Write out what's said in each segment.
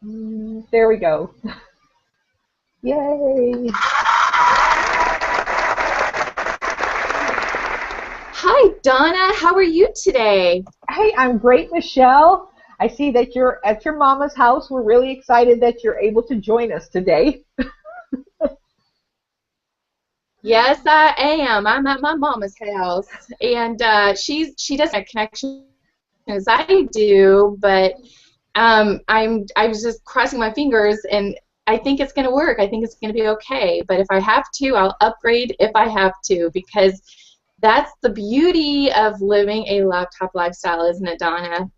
There we go. Yay. Hi, Donna. How are you today? Hey, I'm great, Michelle. I see that you're at your mama's house. We're really excited that you're able to join us today. Yes, I am. I'm at my mama's house, and she doesn't have a connection as I do, but I was just crossing my fingers, and I think it's going to work. I think it's going to be okay. But if I have to, I'll upgrade if I have to, because that's the beauty of living a laptop lifestyle, isn't it, Donna?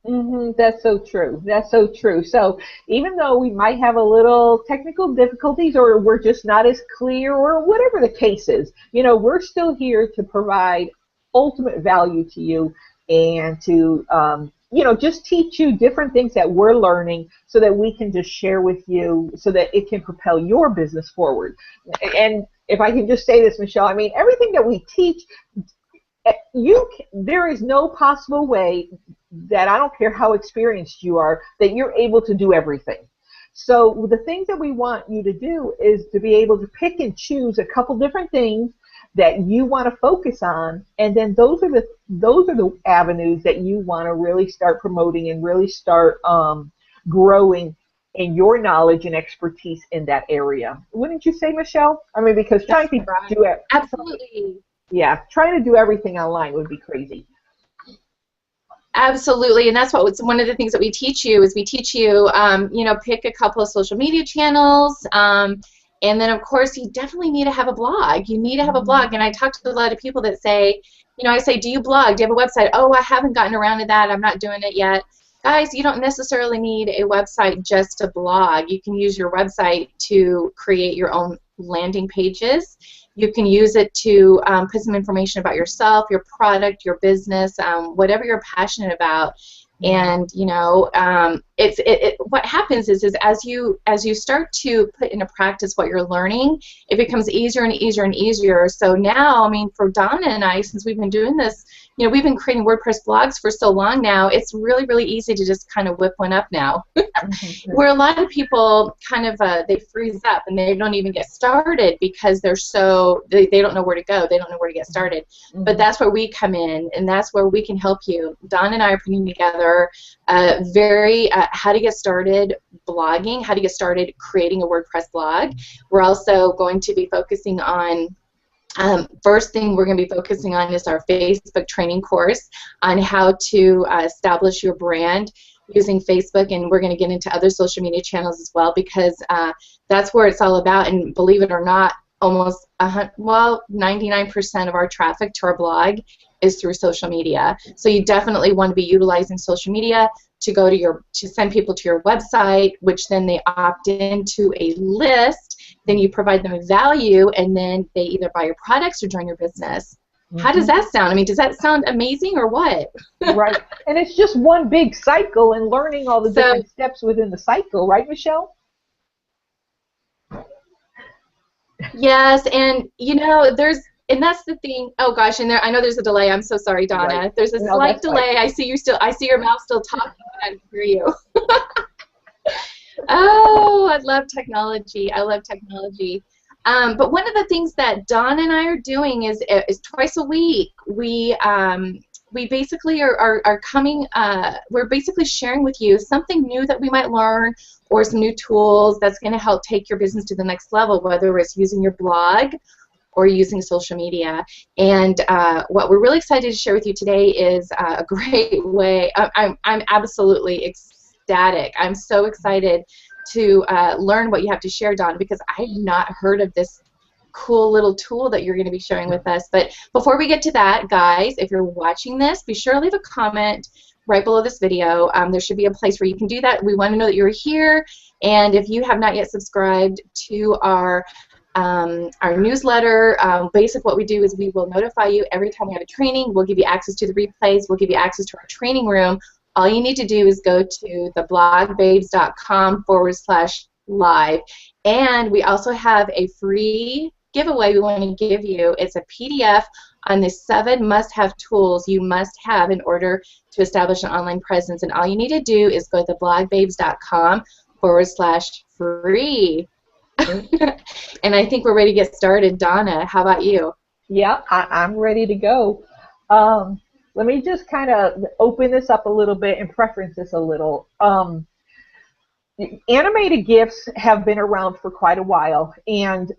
That's so true. That's so true. So even though we might have a little technical difficulties or we're just not as clear or whatever the case is, we're still here to provide ultimate value to you and to, just teach you different things that we're learning so that we can just share with you so that it can propel your business forward. And if I can just say this, Michelle, I mean, everything that we teach, there is no possible way that, I don't care how experienced you are, that you're able to do everything. So the things that we want you to do is to be able to pick and choose a couple different things that you want to focus on, and then those are the avenues that you want to really start promoting and really start growing in your knowledge and expertise in that area. Wouldn't you say, Michelle? I mean, because trying to do it. Absolutely. Yeah, trying to do everything online would be crazy. Absolutely, and that's one of the things that we teach you is pick a couple of social media channels, and then of course you definitely need to have a blog. You need to have a blog, and I talk to a lot of people that say, I say, do you blog? Do you have a website? Oh, I haven't gotten around to that. I'm not doing it yet. Guys, you don't necessarily need a website just to blog. You can use your website to create your own landing pages. You can use it to put some information about yourself, your product, your business, whatever you're passionate about. And what happens is as you start to put into practice what you're learning, it becomes easier and easier and easier. So now, I mean, for Donna and I, since we've been doing this, we've been creating WordPress blogs for so long now, it's really, really easy to just kind of whip one up now. Where a lot of people kind of, they freeze up and they don't even get started because they don't know where to go. They don't know where to get started. But that's where we come in, and that's where we can help you. Don and I are putting together how to get started blogging, how to get started creating a WordPress blog. We're also going to be focusing on first thing we're going to be focusing on is our Facebook training course on how to establish your brand using Facebook, and we're going to get into other social media channels as well, because that's where it's all about. And believe it or not, almost 99% of our traffic to our blog is through social media. So you definitely want to be utilizing social media to send people to your website, which then they opt into a list. Then you provide them value, and then they either buy your products or join your business. How does that sound? I mean, does that sound amazing or what? Right. And it's just one big cycle and learning all the different steps within the cycle, right, Michelle? Yes, and and that's the thing. Oh gosh, and I know there's a delay. I'm so sorry, Donna. Right. There's a slight delay. Right. I see your mouth still talking. I can hear you. Oh, I love technology. I love technology. But one of the things that Dawn and I are doing is twice a week. We basically are coming. We're basically sharing with you something new that we might learn, or some new tools that's going to help take your business to the next level, whether it's using your blog or using social media. And what we're really excited to share with you today is a great way. I'm absolutely ecstatic. I'm so excited to learn what you have to share, Dawn, because I've not heard of this cool little tool that you're going to be sharing with us. But before we get to that, guys, if you're watching this, be sure to leave a comment right below this video. There should be a place where you can do that. We want to know that you're here. And if you have not yet subscribed to our newsletter, basically what we do is we will notify you every time we have a training. We'll give you access to the replays. We'll give you access to our training room. All you need to do is go to theblogbabes.com/live. And we also have a free giveaway we want to give you. It's a PDF on the 7 must-have tools you must have in order to establish an online presence. And all you need to do is go to theblogbabes.com/live. facebook.com/free. And I think we're ready to get started. Donna, how about you? Yeah, I'm ready to go. Let me just kind of open this up a little bit and preference this a little. Animated GIFs have been around for quite a while, and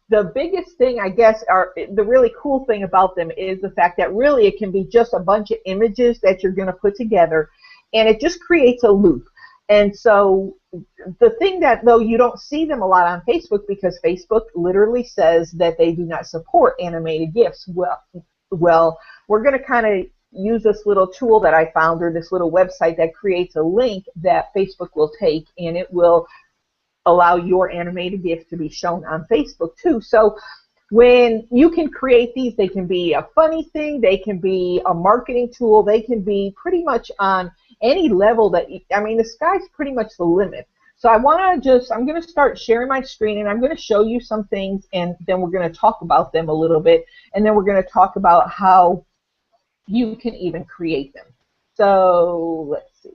the biggest thing, I guess, the really cool thing about them is the fact that really it can be just a bunch of images that you're going to put together, and it just creates a loop. And so the thing that, though, you don't see them a lot on Facebook because Facebook literally says that they do not support animated GIFs. Well, we're going to kind of use this little tool that I found, or this little website that creates a link that Facebook will take, and it will allow your animated GIF to be shown on Facebook too. So when you can create these, they can be a funny thing, they can be a marketing tool, they can be pretty much on any level that, I mean, the sky's pretty much the limit. So I'm going to start sharing my screen, and I'm going to show you some things, and then we're going to talk about them a little bit, and then we're going to talk about how you can even create them. So let's see.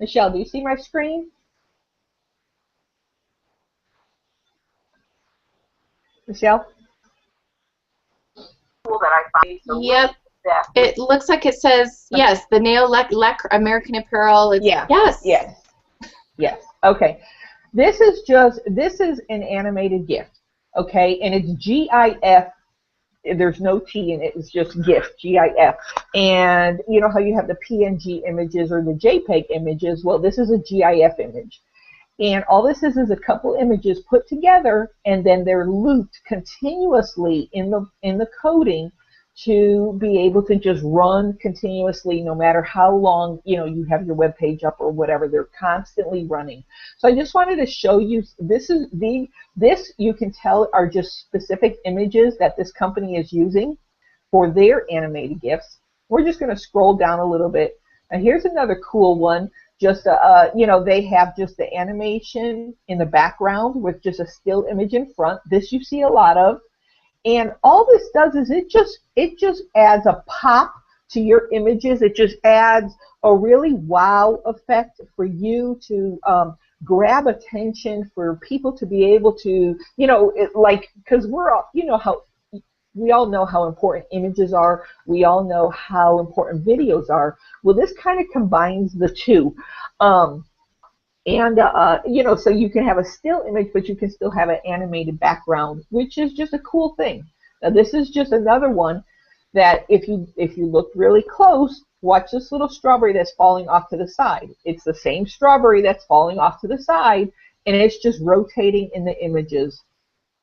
Michelle, do you see my screen? Michelle? Yep. It looks like it says, yes, the Nail American Apparel. Yeah. Yes. Yes. Yes. Okay. This is an animated GIF. Okay, and it's GIF. There's no T in it. It's just GIF, GIF. And you know how you have the PNG images or the JPEG images? Well, this is a GIF image. And all this is a couple images put together, and then they're looped continuously in the coding to be able to just run continuously no matter how long you have your web page up or whatever. They're constantly running. So I just wanted to show you, this you can tell are just specific images that this company is using for their animated GIFs. We're just going to scroll down a little bit. And here's another cool one. Just they have just the animation in the background with just a still image in front. This you see a lot of. And all this does is it just adds a pop to your images. It just adds a really wow effect for you to grab attention, for people to be able to, because we're all, we all know how important images are. We all know how important videos are. Well, this kind of combines the two. So you can have a still image, but you can still have an animated background, which is just a cool thing. Now, this is just another one that if you look really close, watch this little strawberry that's falling off to the side. It's the same strawberry that's falling off to the side, and it's just rotating in the images.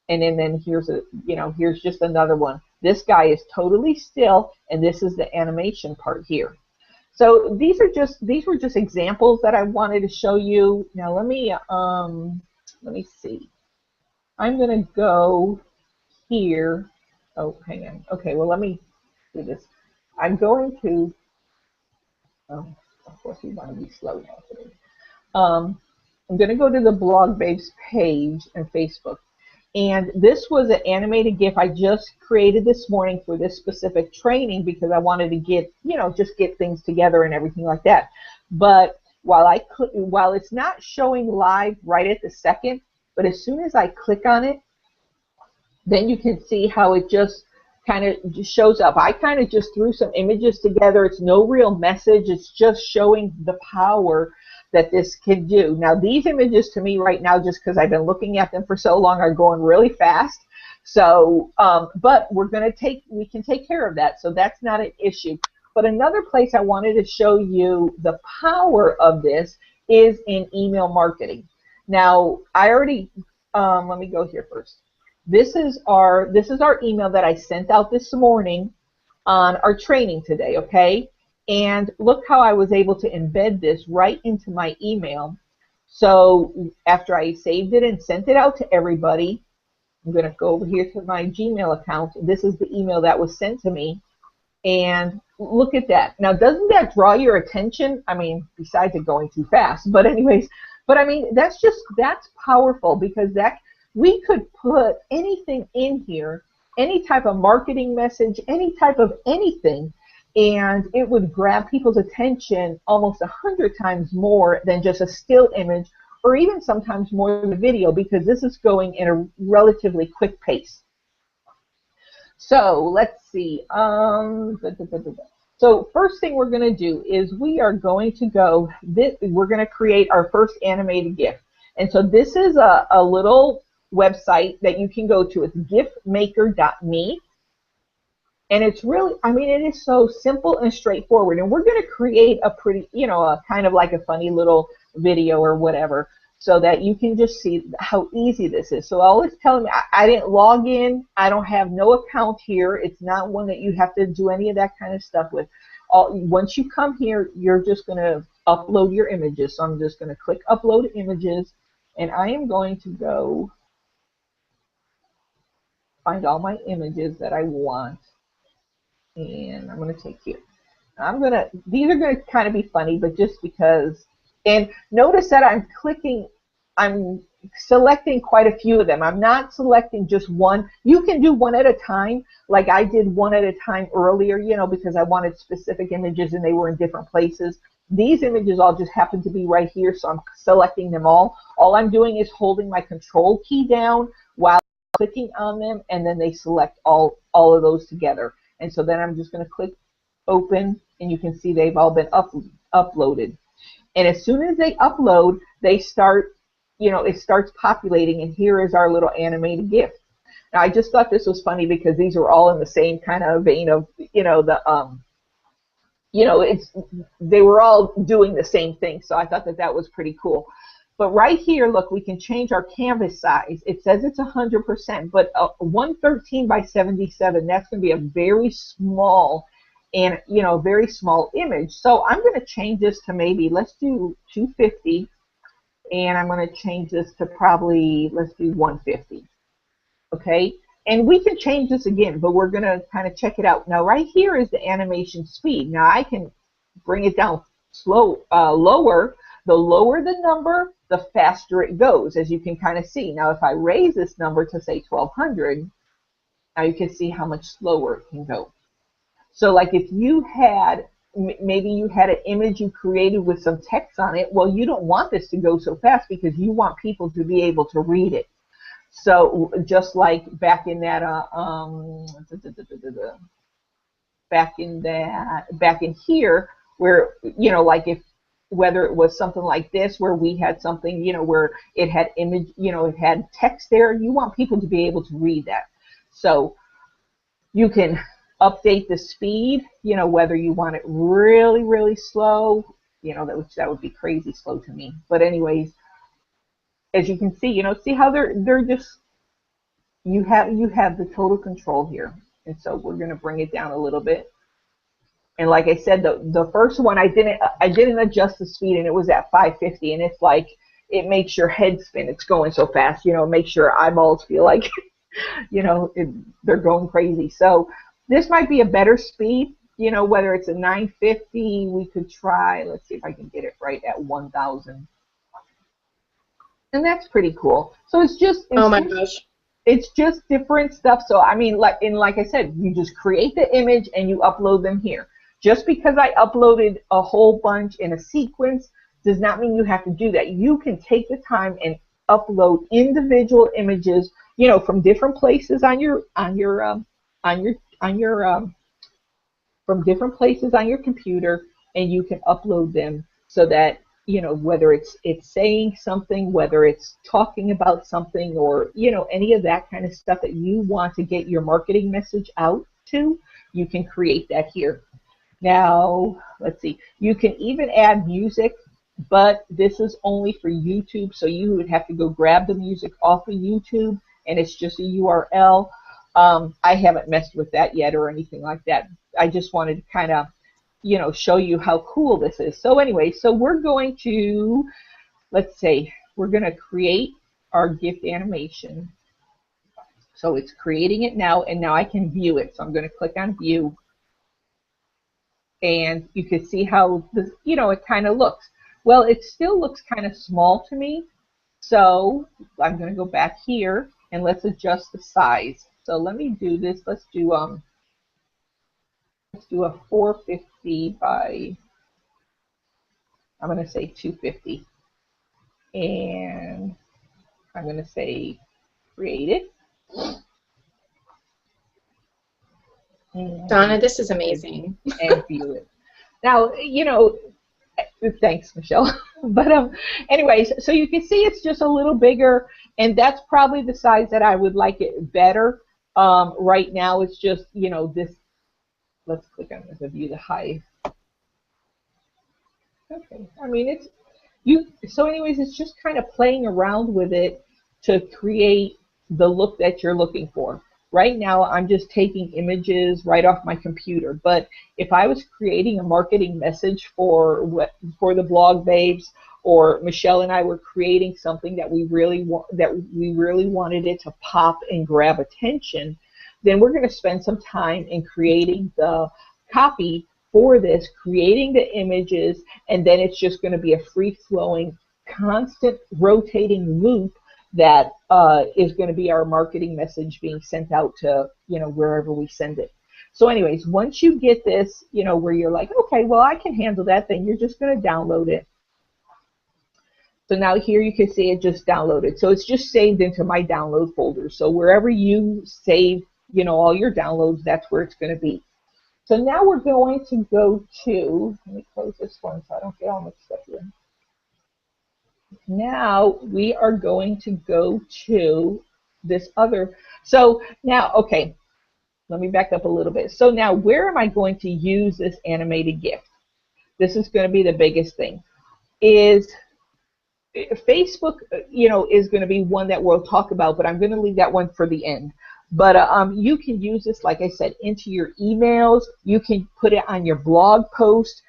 And then here's just another one. This guy is totally still, and this is the animation part here. So these were just examples that I wanted to show you. Now let me see. I'm going to go here. Oh, hang on. Okay, well let me do this. I'm going to. Oh, of course you want to be slow now today. I'm going to go to the Blog Babes page on Facebook. And this was an animated GIF I just created this morning for this specific training because I wanted to get, just get things together and everything like that. But while it's not showing live right at the second, but as soon as I click on it, then you can see how it just kind of just shows up. I kind of just threw some images together. It's no real message. It's just showing the power that this can do. Now these images to me right now, just because I've been looking at them for so long, are going really fast. So, but we can take care of that. So that's not an issue. But another place I wanted to show you the power of this is in email marketing. Now I already, let me go here first. This is our email that I sent out this morning on our training today, okay? And look how I was able to embed this right into my email. So after I saved it and sent it out to everybody, I'm going to go over here to my Gmail account. This is the email that was sent to me. And look at that. Now, doesn't that draw your attention? I mean, besides it going too fast. But anyways, I mean, that's powerful because we could put anything in here, any type of marketing message, any type of anything, and it would grab people's attention almost 100 times more than just a still image, or even sometimes more than a video, because this is going in a relatively quick pace. So let's see. So first thing we're going to do is we are going to go, we're going to create our first animated GIF. And so this is a little website that you can go to. It's gifmaker.me. And it's really, I mean, it is so simple and straightforward. And we're going to create a pretty, you know, a kind of like a funny little video or whatever, so that you can just see how easy this is. So all it's telling me, I didn't log in. I don't have no account here. It's not one that you have to do any of that kind of stuff with. Once you come here, you're just going to upload your images. So I'm just going to click upload images, and I am going to go find all my images that I want. And I'm going to take here. These are going to kind of be funny, but just because, and notice that I'm selecting quite a few of them. I'm not selecting just one. You can do one at a time, like I did one at a time earlier, you know, because I wanted specific images and they were in different places. These images all just happen to be right here, so I'm selecting them all. All I'm doing is holding my control key down while clicking on them, and then they select all of those together. And so then I'm just going to click open, and you can see they've all been uploaded. And as soon as they upload, they start, you know, it starts populating, and here is our little animated GIF. Now, I just thought this was funny because these were all in the same kind of vein of, you know, they were all doing the same thing. So I thought that was pretty cool. But right here, look, we can change our canvas size. It says it's 100%, but 113 by 77, that's going to be a very small, and you know, very small image. So I'm going to change this to maybe, let's do 250, and I'm going to change this to probably, let's do 150. Okay, and we can change this again, but we're going to kind of check it out. Now, right here is the animation speed. Now, I can bring it down lower. The lower the number, the faster it goes, as you can kind of see. Now, if I raise this number to, say, 1200, now you can see how much slower it can go. So, like if you had, maybe you had an image you created with some text on it, well, you don't want this to go so fast because you want people to be able to read it. So, just like back in that, back in here, where, you know, like if, whether it was something like this where we had something, you know, where it had image, you know, it had text there, you want people to be able to read that. So you can update the speed, you know, whether you want it really, really slow, you know, that would be crazy slow to me. But anyways, as you can see, you know, see how they're just, you have the total control here. And so we're going to bring it down a little bit. And like I said, the first one I didn't adjust the speed, and it was at 550, and it's like it makes your head spin. It's going so fast, you know, it makes your eyeballs feel like, you know, they're going crazy. So this might be a better speed, you know, whether it's a 950, we could try. Let's see if I can get it right at 1000. And that's pretty cool. So it's just, Oh my gosh. It's just different stuff. So I mean, like I said, you just create the image and you upload them here. Just because I uploaded a whole bunch in a sequence does not mean you have to do that. You can take the time and upload individual images, you know, from different places from different places on your computer, and you can upload them so that, you know, whether it's saying something, whether it's talking about something, or, you know, any of that kind of stuff that you want to get your marketing message out to, you can create that here. Now, let's see, you can even add music, but this is only for YouTube, so you would have to go grab the music off of YouTube, and it's just a URL. I haven't messed with that yet or anything like that. I just wanted to kind of, you know, show you how cool this is. So anyway, so we're going to, let's say, we're going to create our GIF animation. So it's creating it now, and now I can view it. So I'm going to click on view. And you can see how this, you know, it kind of looks. Well, it still looks kind of small to me. So I'm going to go back here and let's adjust the size. So let me do this. Let's do do a 450 by, I'm going to say 250. And I'm going to say create it. Donna, this is amazing. And view it. Now, thanks, Michelle. But anyways, so you can see it's just a little bigger, and that's probably the size that I would like it better. Right now, it's just, this. Let's click on this to view the height. Okay, I mean, so anyways, it's just kind of playing around with it to create the look that you're looking for. Right now, I'm just taking images right off my computer. But if I was creating a marketing message for the Blog Babes, or Michelle and I were creating something that we really wanted it to pop and grab attention, then we're going to spend some time in creating the copy for this, creating the images, and then it's just going to be a free-flowing, constant rotating loop that is going to be our marketing message being sent out to, wherever we send it. So anyways, once you get this, where you're like, okay, well, I can handle that, then you're just going to download it. So now here you can see it just downloaded. So it's just saved into my download folder. So wherever you save, all your downloads, that's where it's going to be. So now we're going to go to, let me close this one so I don't get all mixed up here. Now we are going to go to this other. So now, okay, let me back up a little bit. So now where am I going to use this animated GIF? This is going to be the biggest thing. Is Facebook, is going to be one that we'll talk about, but I'm going to leave that one for the end. But you can use this, like I said, into your emails. You can put it on your blog post.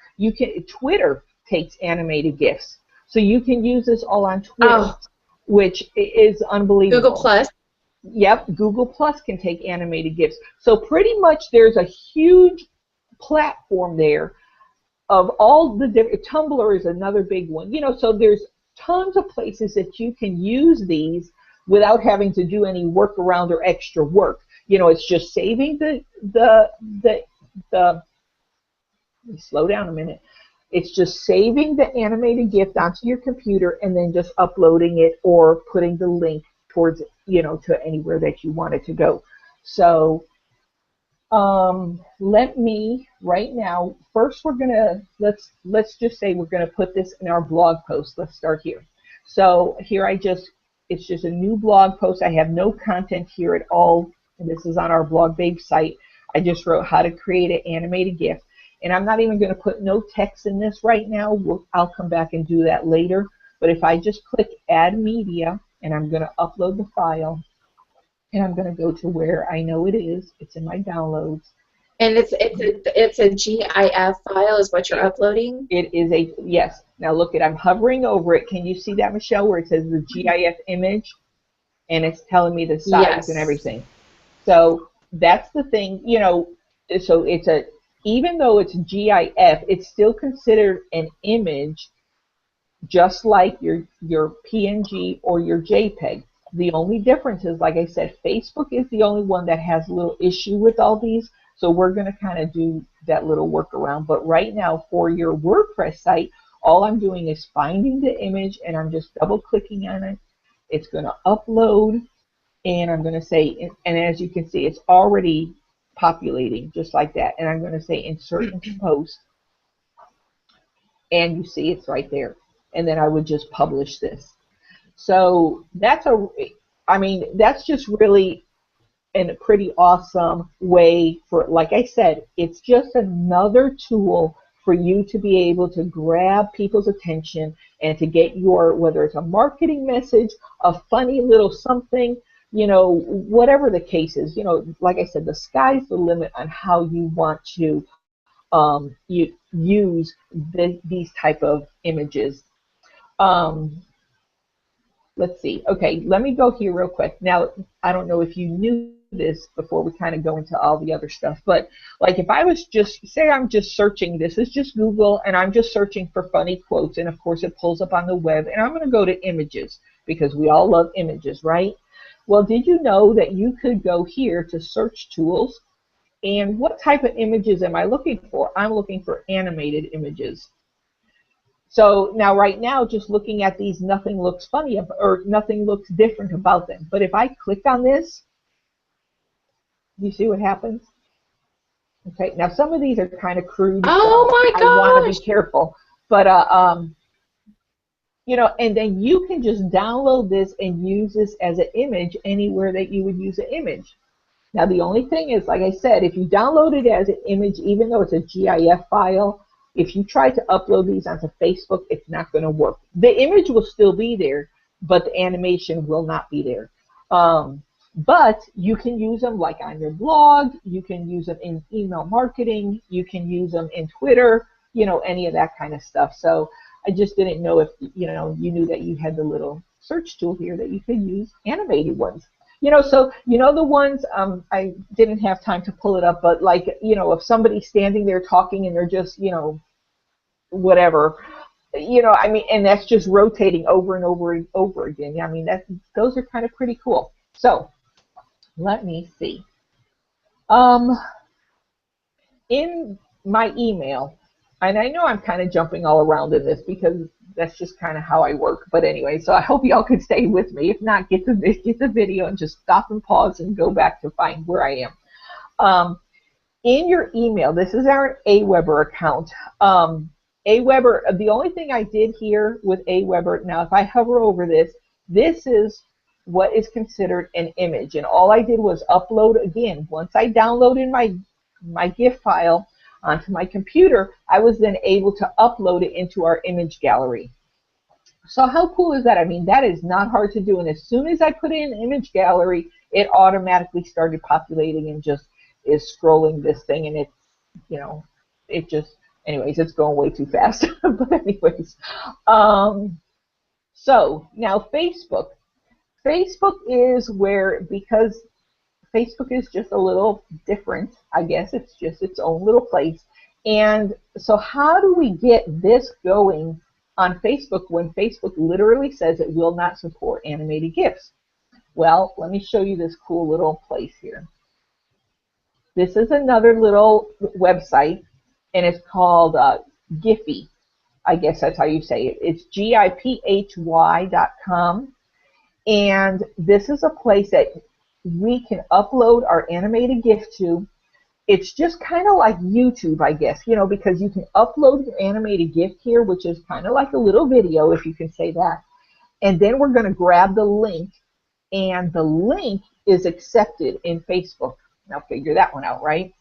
Twitter takes animated GIFs. So you can use this all on Twitter, which is unbelievable. Google Plus. Yep, Google Plus can take animated GIFs. So pretty much there's a huge platform there of all the different. Tumblr is another big one. So there's tons of places that you can use these without having to do any workaround or extra work. It's just saving let me slow down a minute. It's just saving the animated GIF onto your computer and then just uploading it or putting the link towards, to anywhere that you want it to go. So let me, right now, first we're going to, let's just say we're going to put this in our blog post. Let's start here. So here it's just a new blog post. I have no content here at all. And this is on our Blog Babe site. I just wrote how to create an animated GIF. And I'm not even going to put no text in this right now. I'll come back and do that later. But if I just click Add Media, and I'm going to upload the file, and I'm going to go to where I know it is. It's in my downloads. And it's a GIF file is what you're uploading? It is yes. Now look I'm hovering over it. Can you see that, Michelle, where it says the GIF image? And it's telling me the size and everything. So that's the thing, so even though it's GIF, it's still considered an image, just like your PNG or your JPEG. The only difference is, like I said, Facebook is the only one that has a little issue with all these, so we're going to kind of do that little workaround. But right now, for your WordPress site, all I'm doing is finding the image, and I'm just double-clicking on it. It's going to upload, and I'm going to say, and as you can see, it's already populating just like that. And I'm going to say insert into post, and you see it's right there. And then I would just publish this. So that's that's just really a pretty awesome way for, like I said, it's just another tool for you to be able to grab people's attention and to get your, whether it's a marketing message, a funny little something, whatever the case is, like I said, the sky's the limit on how you want to use these type of images. Let's see. Okay, let me go here real quick. Now, I don't know if you knew this before we kind of go into all the other stuff, but like if I was just, say I'm just searching, this is just Google, and I'm just searching for funny quotes, and of course it pulls up on the web, and I'm going to go to images because we all love images, right? Well, did you know that you could go here to search tools, And what type of images am I looking for? I'm looking for animated images. So now, right now, just looking at these, nothing looks funny or nothing looks different about them. But if I click on this, you see what happens? Okay, now some of these are kind of crude, Oh so my I want to be gosh. careful. But you know, and then you can just download this and use this as an image anywhere that you would use an image. Now the only thing is, like I said, if you download it as an image, even though it's a GIF file, if you try to upload these onto Facebook, it's not going to work. The image will still be there, but the animation will not be there. But you can use them like on your blog, you can use them in email marketing, you can use them in Twitter, you know, any of that kind of stuff. So I just didn't know if, you know, you knew that you had the little search tool here that you could use animated ones. You know, so, you know, the ones, I didn't have time to pull it up, but like, you know, if somebody's standing there talking and they're just, you know, whatever, you know, I mean, and that's just rotating over and over and over again. I mean, those are kind of pretty cool. So let me see. In my email, and I know I'm kind of jumping all around in this because that's just kind of how I work. But anyway, so I hope y'all could stay with me. If not, get the video and just stop and pause and go back to find where I am. In your email, this is our Aweber account. Aweber, the only thing I did here with Aweber, now if I hover over this, this is what is considered an image. And all I did was upload again. Once I downloaded my GIF file onto my computer, I was then able to upload it into our image gallery. So how cool is that? I mean, that is not hard to do. And as soon as I put in an image gallery, it automatically started populating and just is scrolling this thing. And it's, you know, it just, anyways, it's going way too fast. But anyways, so now Facebook. Facebook is where, because Facebook is just a little different, I guess it's just its own little place. And so how do we get this going on Facebook when Facebook literally says it will not support animated GIFs? Well, let me show you this cool little place here. This is another little website, and it's called Giphy. I guess that's how you say it. It's GIPHY.com. And this is a place that we can upload our animated GIF to. It's just kind of like YouTube, I guess, you know, because you can upload your animated GIF here, which is kind of like a little video, if you can say that. And then we're going to grab the link, and the link is accepted in Facebook. Now figure that one out, right?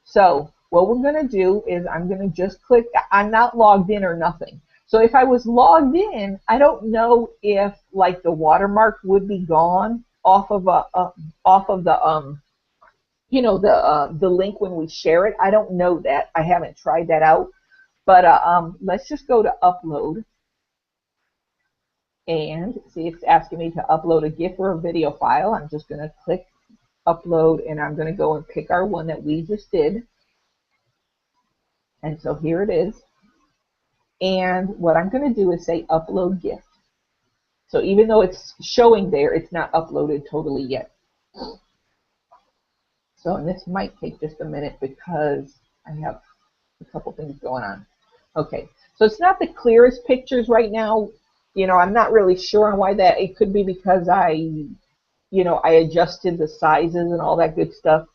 So what we're going to do is I'm going to just click. I'm not logged in or nothing. So if I was logged in, I don't know if like the watermark would be gone off of the you know, the link when we share it. I don't know that. I haven't tried that out. But let's just go to upload. And see, it's asking me to upload a GIF or a video file. I'm just going to click upload, and I'm going to go and pick our one that we just did. And so here it is. And what I'm going to do is say upload GIF. So even though it's showing there, it's not uploaded totally yet. So, and this might take just a minute because I have a couple things going on. Okay, so it's not the clearest pictures right now. You know, I'm not really sure on why that. It could be because I adjusted the sizes and all that good stuff.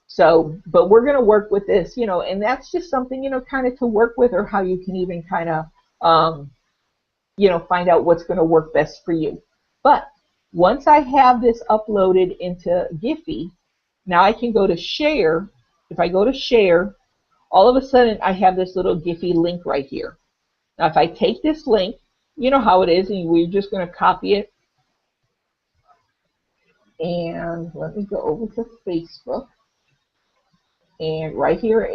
So, but we're going to work with this, you know, and that's just something, you know, kind of to work with, or how you can even kind of, you know, find out what's going to work best for you. But once I have this uploaded into Giphy, now I can go to share. If I go to share, all of a sudden I have this little Giphy link right here. Now if I take this link, you know how it is, and we're just going to copy it. And let me go over to Facebook. And right here,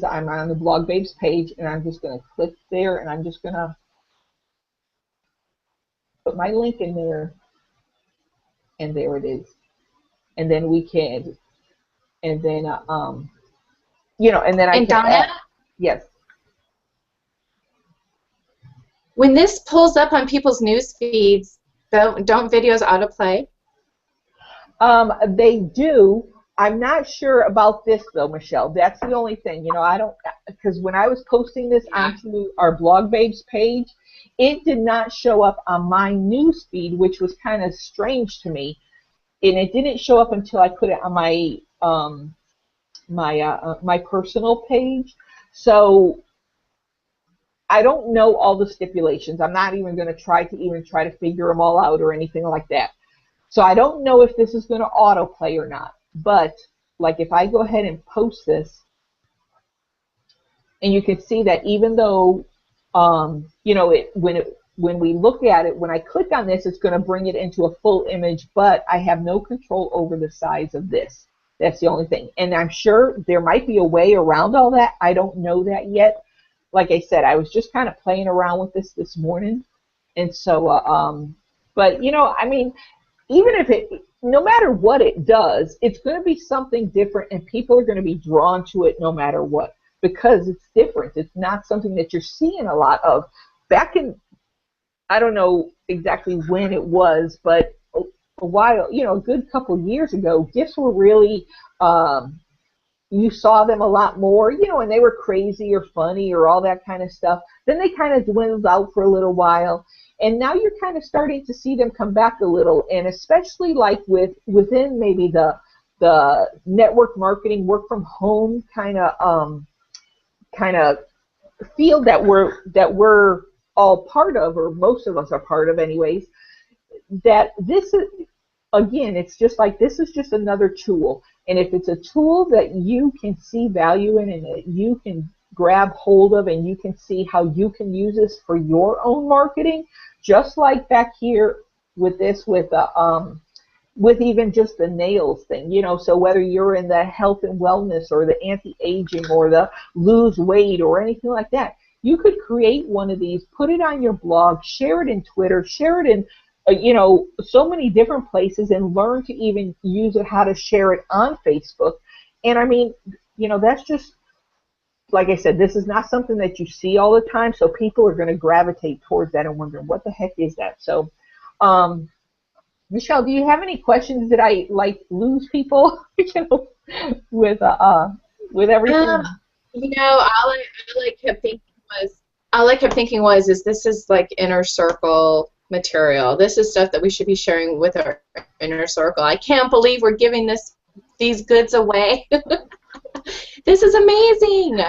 I'm on the Blog Babes page, and I'm just going to click there, and I'm just going to put my link in there, and there it is. And then we can, and then, you know, and then I can Donna, yes. when this pulls up on people's news feeds, don't videos autoplay? They do. I'm not sure about this though, Michelle. That's the only thing. You know, I don't, because when I was posting this onto our Blog Babes page, it did not show up on my news feed, which was kind of strange to me. And it didn't show up until I put it on my personal page. So I don't know all the stipulations. I'm not even going to try to figure them all out or anything like that. So I don't know if this is going to autoplay or not. But like if I go ahead and post this, and you can see that even though you know, when we look at it, when I click on this, it's going to bring it into a full image, but I have no control over the size of this. That's the only thing. And I'm sure there might be a way around all that. I don't know that yet. Like I said, I was just kind of playing around with this morning. And so, but, you know, I mean, even if it, no matter what it does, it's going to be something different, and people are going to be drawn to it no matter what, because it's different. It's not something that you're seeing a lot of. Back in, I don't know exactly when it was, but a while, you know, a good couple of years ago, GIFs were really, you saw them a lot more, you know, and they were crazy or funny or all that kind of stuff. Then they kind of dwindled out for a little while, and now you're kind of starting to see them come back a little, and especially like within maybe the network marketing, work from home kind of field that we're all part of, or most of us are part of anyways. That this is, again, it's just like, this is just another tool. And if it's a tool that you can see value in and that you can grab hold of and you can see how you can use this for your own marketing, just like back here with this, with even just the nails thing, you know, so whether you're in the health and wellness or the anti-aging or the lose weight or anything like that, you could create one of these, put it on your blog, share it in Twitter, share it in you know, so many different places, and learn to even use it, how to share it on Facebook. And I mean, you know, that's just, like I said, this is not something that you see all the time, so people are going to gravitate towards that and wonder, what the heck is that? So, Michelle, do you have any questions? Did I, like, lose people, you know, with everything? You know, all I kept thinking was, is this is like inner circle material. This is stuff that we should be sharing with our inner circle. I can't believe we're giving these goods away. This is amazing.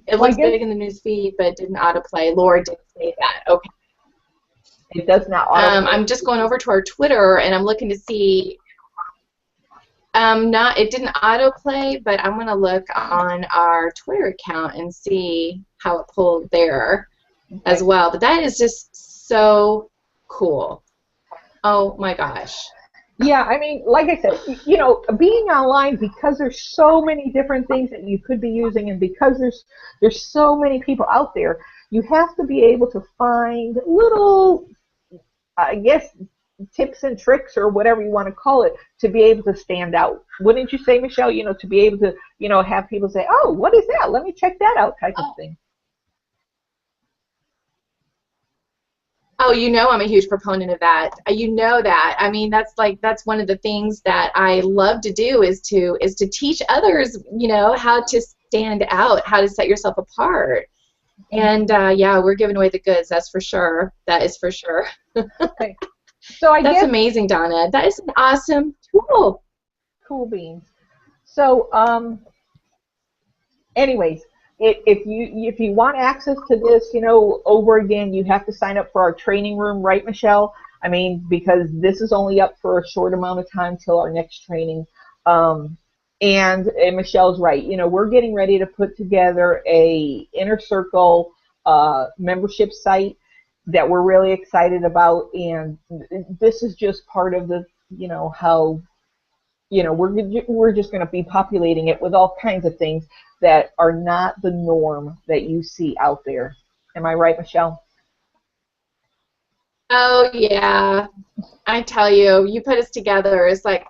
It looks big in the news feed, but it didn't autoplay. Laura did say that. Okay. It does not autoplay. I'm just going over to our Twitter, and I'm looking to see. It didn't autoplay, but I'm going to look on our Twitter account and see how it pulled there as well. But that is just so cool. Oh my gosh. Yeah, I mean, like I said, you know, being online, because there's so many different things that you could be using, and because there's so many people out there, you have to be able to find little, I guess, tips and tricks or whatever you want to call it, to be able to stand out. Wouldn't you say, Michelle? You know, to be able to, you know, have people say, oh, what is that? Let me check that out, type of thing. Oh, you know, I'm a huge proponent of that. You know that. I mean, that's one of the things that I love to do, is to teach others, you know, how to stand out, how to set yourself apart. And yeah, we're giving away the goods. That's for sure. That is for sure. Okay. So that's amazing, Donna. That is an awesome tool. Cool beans. So, anyways, if you want access to this, you know, over again, you have to sign up for our training room, right, Michelle? I mean, because this is only up for a short amount of time till our next training. And Michelle's right. You know, we're getting ready to put together a Inner Circle membership site that we're really excited about, and this is just part of the, you know, how, you know, we're just going to be populating it with all kinds of things that are not the norm that you see out there. Am I right, Michelle? Oh yeah, I tell you, you put us together. It's like,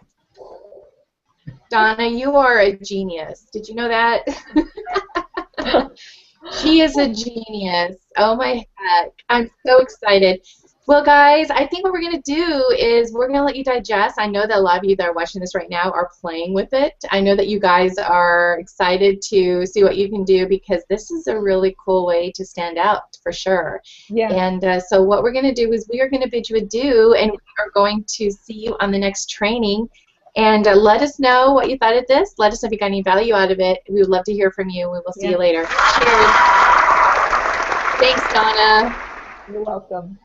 Donna, you are a genius. Did you know that? She is a genius. Oh my heck, I'm so excited. Well, guys, I think what we're going to do is we're going to let you digest. I know that a lot of you that are watching this right now are playing with it. I know that you guys are excited to see what you can do because this is a really cool way to stand out for sure. Yeah. And so what we're going to do is we are going to bid you adieu, and we are going to see you on the next training. And let us know what you thought of this. Let us know if you got any value out of it. We would love to hear from you. We will see you later. Cheers. Thanks, Donna. You're welcome.